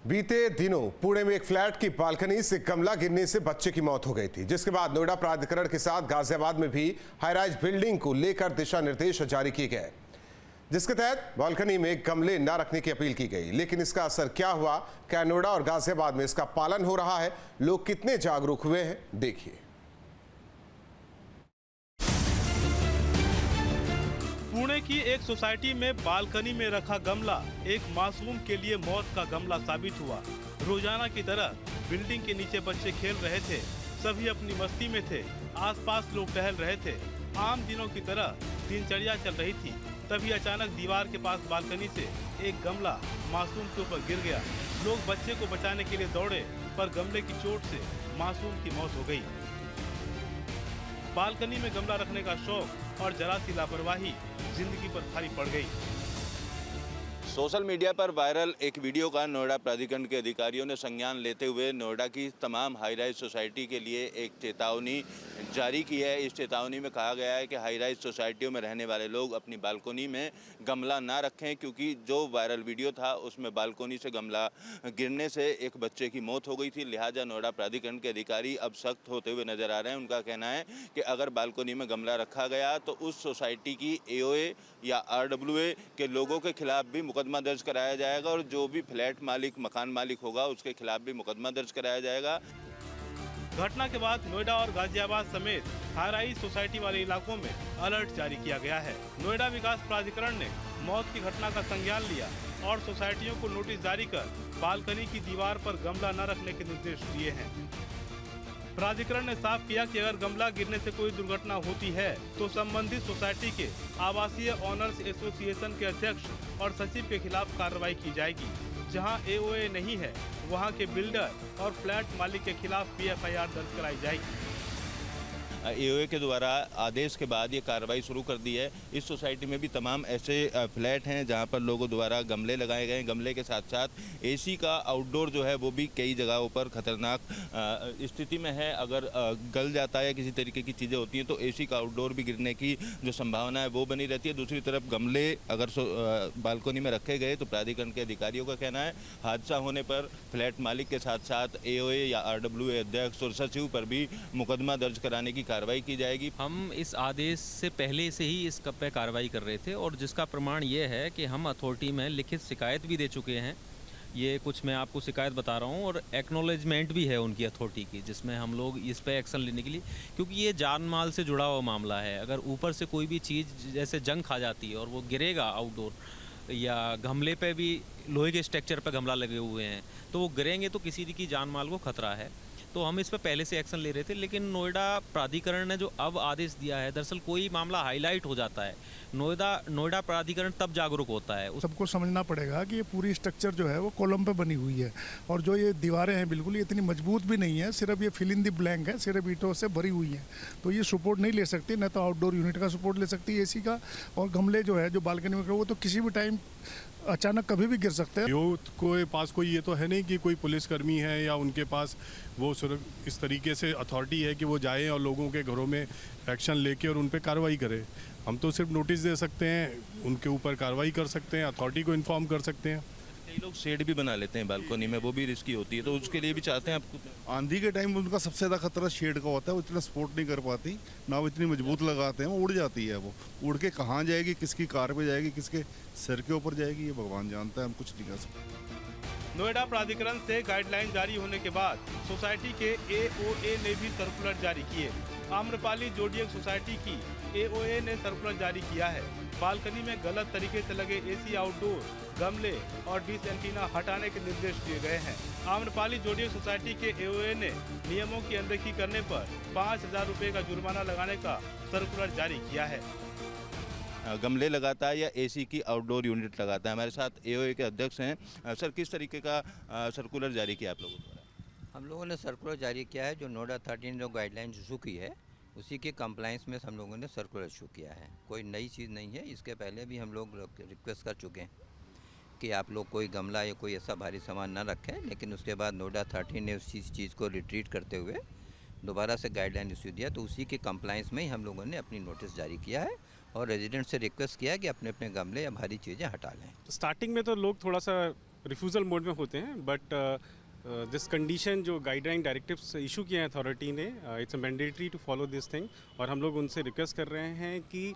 बीते दिनों पुणे में एक फ्लैट की बालकनी से गमला गिरने से बच्चे की मौत हो गई थी, जिसके बाद नोएडा प्राधिकरण के साथ गाजियाबाद में भी हाईराइज बिल्डिंग को लेकर दिशा निर्देश जारी किए गए, जिसके तहत बालकनी में गमले न रखने की अपील की गई। लेकिन इसका असर क्या हुआ, क्या नोएडा और गाजियाबाद में इसका पालन हो रहा है, लोग कितने जागरूक हुए हैं, देखिए। पुणे की एक सोसाइटी में बालकनी में रखा गमला एक मासूम के लिए मौत का गमला साबित हुआ। रोजाना की तरह बिल्डिंग के नीचे बच्चे खेल रहे थे, सभी अपनी मस्ती में थे, आसपास लोग टहल रहे थे, आम दिनों की तरह दिनचर्या चल रही थी। तभी अचानक दीवार के पास बालकनी से एक गमला मासूम के ऊपर गिर गया। लोग बच्चे को बचाने के लिए दौड़े, पर गमले की चोट से मासूम की मौत हो गई। बालकनी में गमला रखने का शौक और जरा सी लापरवाही जिंदगी पर भारी पड़ गई। सोशल मीडिया पर वायरल एक वीडियो का नोएडा प्राधिकरण के अधिकारियों ने संज्ञान लेते हुए नोएडा की तमाम हाई राइज सोसाइटी के लिए एक चेतावनी जारी की है। इस चेतावनी में कहा गया है कि हाई राइज सोसाइटियों में रहने वाले लोग अपनी बालकोनी में गमला ना रखें, क्योंकि जो वायरल वीडियो था उसमें बालकोनी से गमला गिरने से एक बच्चे की मौत हो गई थी। लिहाजा नोएडा प्राधिकरण के अधिकारी अब सख्त होते हुए नजर आ रहे हैं। उनका कहना है कि अगर बालकोनी में गमला रखा गया तो उस सोसाइटी की AOA या RWA के लोगों के खिलाफ भी मुकदमा दर्ज कराया जाएगा और जो भी फ्लैट मालिक, मकान मालिक होगा उसके खिलाफ भी मुकदमा दर्ज कराया जाएगा। घटना के बाद नोएडा और गाजियाबाद समेत हाईराइज सोसाइटी वाले इलाकों में अलर्ट जारी किया गया है। नोएडा विकास प्राधिकरण ने मौत की घटना का संज्ञान लिया और सोसाइटियों को नोटिस जारी कर बालकनी की दीवार पर गमला न रखने के निर्देश दिए हैं। प्राधिकरण ने साफ किया कि अगर गमला गिरने से कोई दुर्घटना होती है तो संबंधित सोसाइटी के आवासीय ओनर्स एसोसिएशन के अध्यक्ष और सचिव के खिलाफ कार्रवाई की जाएगी। जहां AOA नहीं है वहां के बिल्डर और फ्लैट मालिक के खिलाफ भी FIR दर्ज कराई जाएगी। AOA के द्वारा आदेश के बाद ये कार्रवाई शुरू कर दी है। इस सोसाइटी में भी तमाम ऐसे फ्लैट हैं जहां पर लोगों द्वारा गमले लगाए गए हैं। गमले के साथ साथ AC का आउटडोर जो है वो भी कई जगहों पर खतरनाक स्थिति में है। अगर गल जाता है, किसी तरीके की चीज़ें होती हैं तो AC का आउटडोर भी गिरने की जो संभावना है वो बनी रहती है। दूसरी तरफ गमले अगर बालकोनी में रखे गए तो प्राधिकरण के अधिकारियों का कहना है हादसा होने पर फ्लैट मालिक के साथ साथ AOA या RWA अध्यक्ष और सचिव पर भी मुकदमा दर्ज कराने की कार्रवाई की जाएगी। हम इस आदेश से पहले से ही इस पे कार्रवाई कर रहे थे और जिसका प्रमाण ये है कि हम अथॉरिटी में लिखित शिकायत भी दे चुके हैं। ये कुछ मैं आपको शिकायत बता रहा हूँ और एक्नॉलेजमेंट भी है उनकी अथॉरिटी की, जिसमें हम लोग इस पे एक्शन लेने के लिए, क्योंकि ये जान माल से जुड़ा हुआ मामला है। अगर ऊपर से कोई भी चीज़ जैसे जंग खा जाती है और वो गिरेगा आउटडोर या गमले पे भी लोहे के स्ट्रक्चर पे गमला लगे हुए हैं तो वो गिरेंगे तो किसी की जान माल को खतरा है। तो हम इस पर पहले से एक्शन ले रहे थे, लेकिन नोएडा प्राधिकरण ने जो अब आदेश दिया है, दरअसल कोई मामला हाईलाइट हो जाता है, नोएडा प्राधिकरण तब जागरूक होता है। सबको समझना पड़ेगा कि ये पूरी स्ट्रक्चर जो है वो कॉलम पे बनी हुई है और जो ये दीवारें हैं बिल्कुल ये इतनी मजबूत भी नहीं है, सिर्फ ये फिल इन द ब्लैंक है, सिर्फ ईंटों से भरी हुई है। तो ये सपोर्ट नहीं ले सकती, न तो आउटडोर यूनिट का सपोर्ट ले सकती है AC का। और गमले जो है जो बालकनी में वो तो किसी भी टाइम अचानक कभी भी गिर सकते हैं। यूथ के पास कोई ये तो है नहीं कि कोई पुलिसकर्मी है या उनके पास वो सिर्फ इस तरीके से अथॉरिटी है कि वो जाए और लोगों के घरों में एक्शन लेके और उन पे कार्रवाई करे। हम तो सिर्फ नोटिस दे सकते हैं, उनके ऊपर कार्रवाई कर सकते हैं, अथॉरिटी को इन्फॉर्म कर सकते हैं। कई लोग शेड भी बना लेते हैं बालकोनी में, वो भी रिस्की होती है, तो उसके लिए भी चाहते हैं आपको। आंधी के टाइम उनका सबसे ज़्यादा खतरा शेड का होता है, वो इतना सपोर्ट नहीं कर पाती, ना वो इतनी मजबूत लगाते हैं, वो उड़ जाती है। वो उड़ के कहाँ जाएगी, किसकी कार पे जाएगी, किसके सिर के ऊपर जाएगी, ये भगवान जानता है, हम कुछ नहीं कर सकते। नोएडा प्राधिकरण से गाइडलाइन जारी होने के बाद सोसाइटी के AOA ने भी सर्कुलर जारी किए। आम्रपाली जोडियक सोसाइटी की AOA ने सर्कुलर जारी किया है। बालकनी में गलत तरीके से लगे AC आउटडोर, गमले और डिश एंटीना हटाने के निर्देश दिए गए हैं। आम्रपाली जोडियक सोसाइटी के AOA ने नियमों की अनदेखी करने पर 5000 रुपये का जुर्माना लगाने का सर्कुलर जारी किया है। गमले लगाता है या AC की आउटडोर यूनिट लगाता है। हमारे साथ AOA के अध्यक्ष हैं। सर, किस तरीके का सर्कुलर जारी किया आप लोगों द्वारा? हम लोगों ने सर्कुलर जारी किया है, जो नोएडा 13 जो गाइडलाइन इशू की है उसी के कंप्लाइंस में हम लोगों ने सर्कुलर इशू किया है। कोई नई चीज़ नहीं है। इसके पहले भी हम लोग रिक्वेस्ट कर चुके हैं कि आप लोग कोई गमला या कोई ऐसा भारी सामान ना रखें, लेकिन उसके बाद नोएडा 13 ने उस चीज़ को रिट्रीट करते हुए दोबारा से गाइडलाइन इशू दिया, तो उसी के कंप्लाइंस में ही हम लोगों ने अपनी नोटिस जारी किया है और रेजिडेंट से रिक्वेस्ट किया है कि अपने अपने गमले या भारी चीज़ें हटा लें। स्टार्टिंग में तो लोग थोड़ा सा रिफ्यूज़ल मोड में होते हैं, बट दिस कंडीशन जो गाइडलाइन डायरेक्टिव्स इशू किए हैं अथॉरिटी ने, it's mandatory to follow this thing, और हम लोग उनसे रिक्वेस्ट कर रहे हैं कि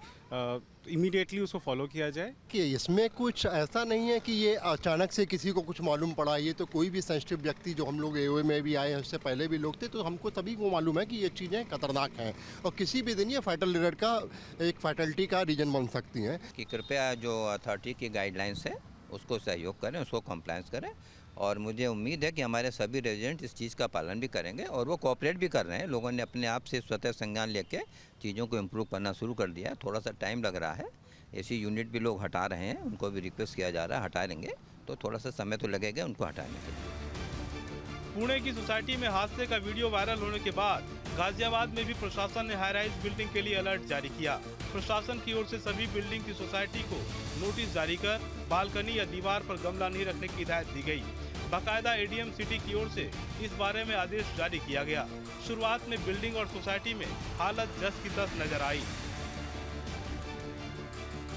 इमीडिएटली उसको फॉलो किया जाए। कि इसमें कुछ ऐसा नहीं है कि ये अचानक से किसी को कुछ मालूम पड़ा, ये तो कोई भी सेंसिटिव व्यक्ति, जो हम लोग एओए में भी आए हैं, उससे पहले भी लोग थे, तो हमको सभी को मालूम है कि ये चीज़ें खतरनाक हैं और किसी भी दिन ये फैटल एरर का एक फैटलिटी का रीजन बन सकती हैं। कि कृपया जो अथॉरिटी की गाइडलाइंस है उसको सहयोग करें, उसको कंप्लायंस करें, और मुझे उम्मीद है कि हमारे सभी रेजिडेंट इस चीज़ का पालन भी करेंगे और वो कोऑपरेट भी कर रहे हैं। लोगों ने अपने आप से स्वतः संज्ञान लेके चीज़ों को इम्प्रूव करना शुरू कर दिया है। थोड़ा सा टाइम लग रहा है, ऐसी यूनिट भी लोग हटा रहे हैं, उनको भी रिक्वेस्ट किया जा रहा है हटा लेंगे, तो थोड़ा सा समय तो लगेगा उनको हटाने के लिए। पुणे की सोसाइटी में हादसे का वीडियो वायरल होने के बाद गाजियाबाद में भी प्रशासन ने हाई राइज बिल्डिंग के लिए अलर्ट जारी किया। प्रशासन की ओर से सभी बिल्डिंग की सोसाइटी को नोटिस जारी कर बालकनी या दीवार पर गमला नहीं रखने की हिदायत दी गई। बाकायदा एडीएम सिटी की ओर से इस बारे में आदेश जारी किया गया। शुरुआत में बिल्डिंग और सोसाइटी में हालत जस की तस नजर आई।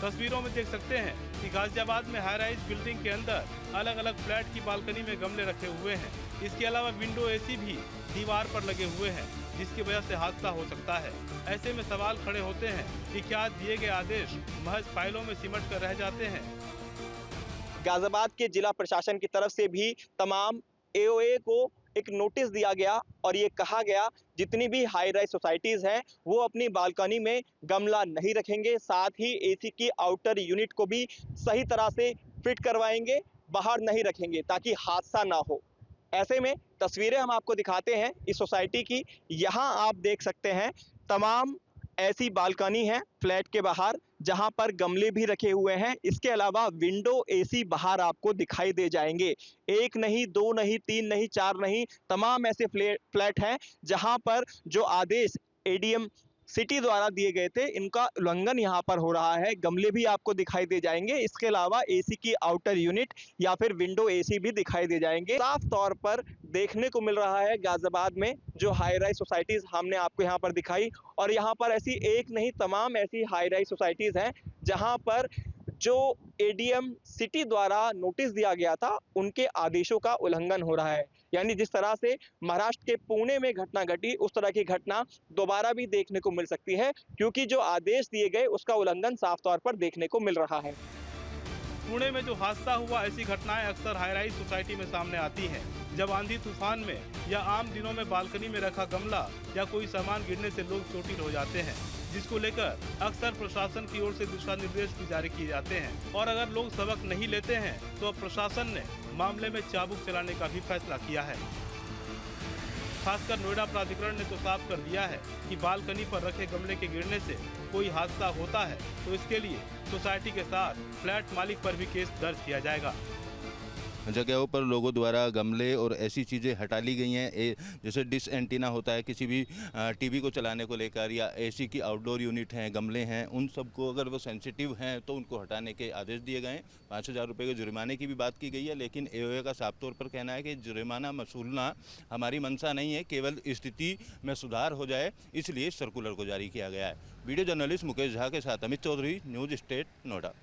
तस्वीरों में देख सकते हैं कि गाजियाबाद में हाई राइज बिल्डिंग के अंदर अलग अलग फ्लैट की बालकनी में गमले रखे हुए हैं। इसके अलावा विंडो एसी भी दीवार पर लगे हुए हैं, जिसकी वजह से हादसा हो सकता है। ऐसे में सवाल खड़े होते हैं कि क्या दिए गए आदेश महज फाइलों में सिमट कर रह जाते हैं। गाजियाबाद के जिला प्रशासन की तरफ से भी तमाम एओए को एक नोटिस दिया गया और ये कहा गया जितनी भी हाई राइज सोसाइटीज हैं वो अपनी बालकनी में गमला नहीं रखेंगे, साथ ही एसी की आउटर यूनिट को भी सही तरह से फिट करवाएंगे, बाहर नहीं रखेंगे ताकि हादसा ना हो। ऐसे में तस्वीरें हम आपको दिखाते हैं इस सोसाइटी की। यहाँ आप देख सकते हैं तमाम ऐसी बालकनी है फ्लैट के बाहर जहां पर गमले भी रखे हुए हैं। इसके अलावा विंडो एसी बाहर आपको दिखाई दे जाएंगे। एक नहीं, दो नहीं, तीन नहीं, चार नहीं, तमाम ऐसे फ्लैट हैं जहां पर जो आदेश एडीएम सिटी द्वारा दिए गए थे इनका उल्लंघन यहां पर हो रहा है। गमले भी आपको दिखाई दे जाएंगे। इसके अलावा एसी की आउटर यूनिट या फिर विंडो एसी भी दिखाई दे जाएंगे। साफ तौर पर देखने को मिल रहा है गाजियाबाद में जो हाई राइज सोसाइटीज हमने आपको यहाँ पर दिखाई, और यहाँ पर ऐसी एक नहीं तमाम ऐसी हाई राइज सोसाइटीज हैं जहाँ पर जो एडीएम सिटी द्वारा नोटिस दिया गया था उनके आदेशों का उल्लंघन हो रहा है। यानी जिस तरह से महाराष्ट्र के पुणे में घटना घटी उस तरह की घटना दोबारा भी देखने को मिल सकती है, क्योंकि जो आदेश दिए गए उसका उल्लंघन साफ तौर पर देखने को मिल रहा है। पुणे में जो हादसा हुआ, ऐसी घटनाएं अक्सर हाई राइज सोसाइटी में सामने आती हैं। जब आंधी तूफान में या आम दिनों में बालकनी में रखा गमला या कोई सामान गिरने से लोग चोटिल हो जाते हैं, जिसको लेकर अक्सर प्रशासन की ओर से दिशा निर्देश भी जारी किए जाते हैं। और अगर लोग सबक नहीं लेते हैं तो अब प्रशासन ने मामले में चाबुक चलाने का भी फैसला किया है। खासकर नोएडा प्राधिकरण ने तो साफ कर दिया है कि बालकनी पर रखे गमले के गिरने से कोई हादसा होता है तो इसके लिए सोसाइटी के साथ फ्लैट मालिक पर भी केस दर्ज किया जाएगा। जगहों पर लोगों द्वारा गमले और ऐसी चीज़ें हटा ली गई हैं, जैसे डिश एंटीना होता है किसी भी टीवी को चलाने को लेकर, या एसी की आउटडोर यूनिट हैं, गमले हैं, उन सबको अगर वो सेंसिटिव हैं तो उनको हटाने के आदेश दिए गए हैं। 5,000 रुपये के जुर्माने की भी बात की गई है, लेकिन एओए का साफ तौर पर कहना है कि जुर्माना वसूलना हमारी मंशा नहीं है, केवल स्थिति में सुधार हो जाए इसलिए सर्कुलर को जारी किया गया है। वीडियो जर्नलिस्ट मुकेश झा के साथ अमित चौधरी, न्यूज़ स्टेट, नोएडा।